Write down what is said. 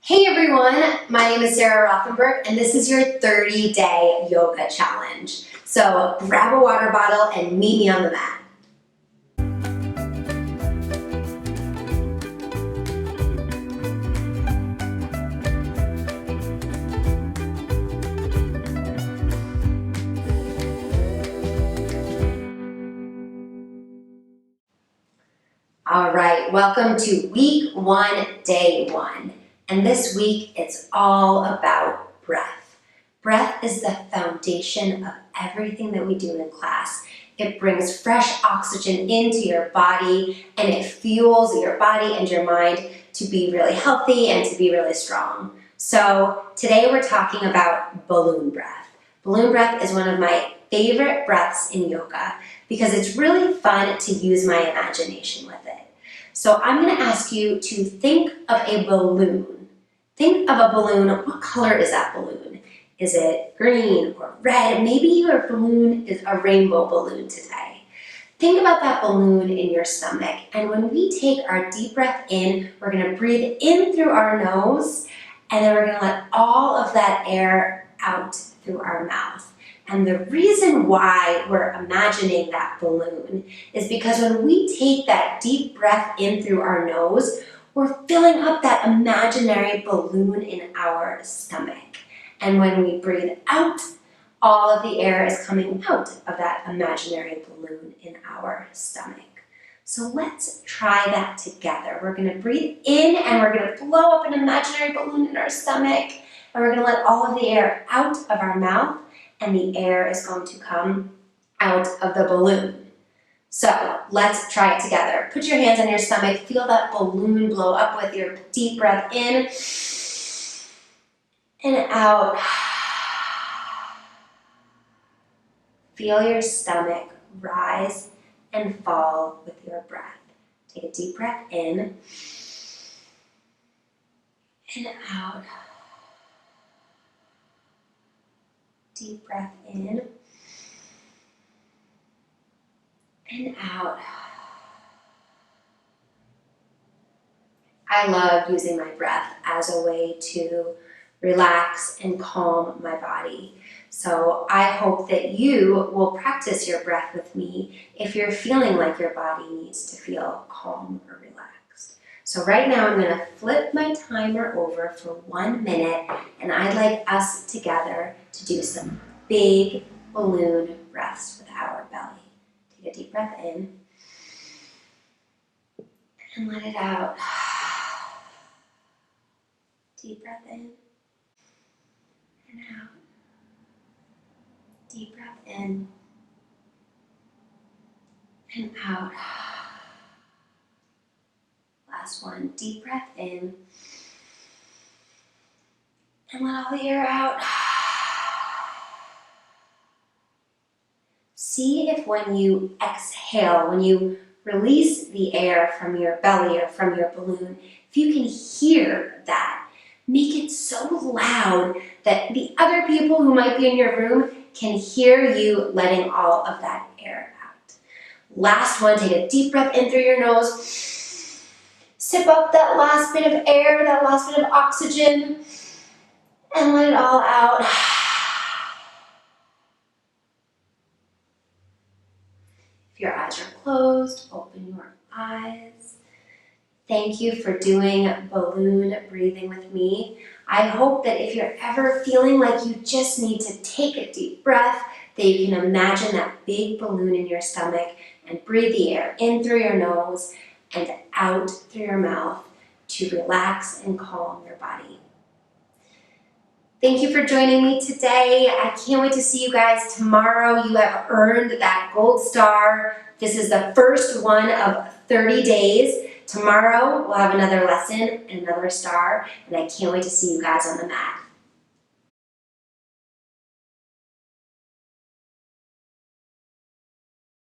Hey everyone, my name is Sarah Rothenberg and this is your 30-day yoga challenge. So grab a water bottle and meet me on the mat. All right, welcome to week 1, day 1. And this week it's all about breath. Breath is the foundation of everything that we do in class. It brings fresh oxygen into your body and it fuels your body and your mind to be really healthy and to be really strong. So today we're talking about balloon breath. Balloon breath is one of my favorite breaths in yoga because it's really fun to use my imagination with it. So I'm going to ask you to think of a balloon. Think of a balloon. What color is that balloon? Is it green or red? Maybe your balloon is a rainbow balloon today. Think about that balloon in your stomach. And when we take our deep breath in, we're going to breathe in through our nose, and then we're going to let all of that air out through our mouth. And the reason why we're imagining that balloon is because when we take that deep breath in through our nose, we're filling up that imaginary balloon in our stomach. And when we breathe out, all of the air is coming out of that imaginary balloon in our stomach. So let's try that together. We're going to breathe in and we're going to blow up an imaginary balloon in our stomach. And we're going to let all of the air out of our mouth. And the air is going to come out of the balloon. So let's try it together. Put your hands on your stomach. Feel that balloon blow up with your deep breath in and out. Feel your stomach rise and fall with your breath. Take a deep breath in and out. Deep breath in and out. I love using my breath as a way to relax and calm my body. So I hope that you will practice your breath with me if you're feeling like your body needs to feel calm or relaxed. So right now I'm going to flip my timer over for 1 minute, and I'd like us together to do some big balloon breaths with our belly. Take a deep breath in and let it out. Deep breath in and out. Deep breath in and out. Last one. Deep breath in and let all the air out. See if when you exhale, when you release the air from your belly or from your balloon, if you can hear that. Make it so loud that the other people who might be in your room can hear you letting all of that air out. Last one, take a deep breath in through your nose. Sip up that last bit of air, that last bit of oxygen, and let it all out. If your eyes are closed, open your eyes. Thank you for doing balloon breathing with me. I hope that if you're ever feeling like you just need to take a deep breath, that you can imagine that big balloon in your stomach and breathe the air in through your nose and out through your mouth to relax and calm your body. Thank you for joining me today. I can't wait to see you guys tomorrow. You have earned that gold star. This is the first one of 30 days. Tomorrow we'll have another lesson and another star, and I can't wait to see you guys on the mat.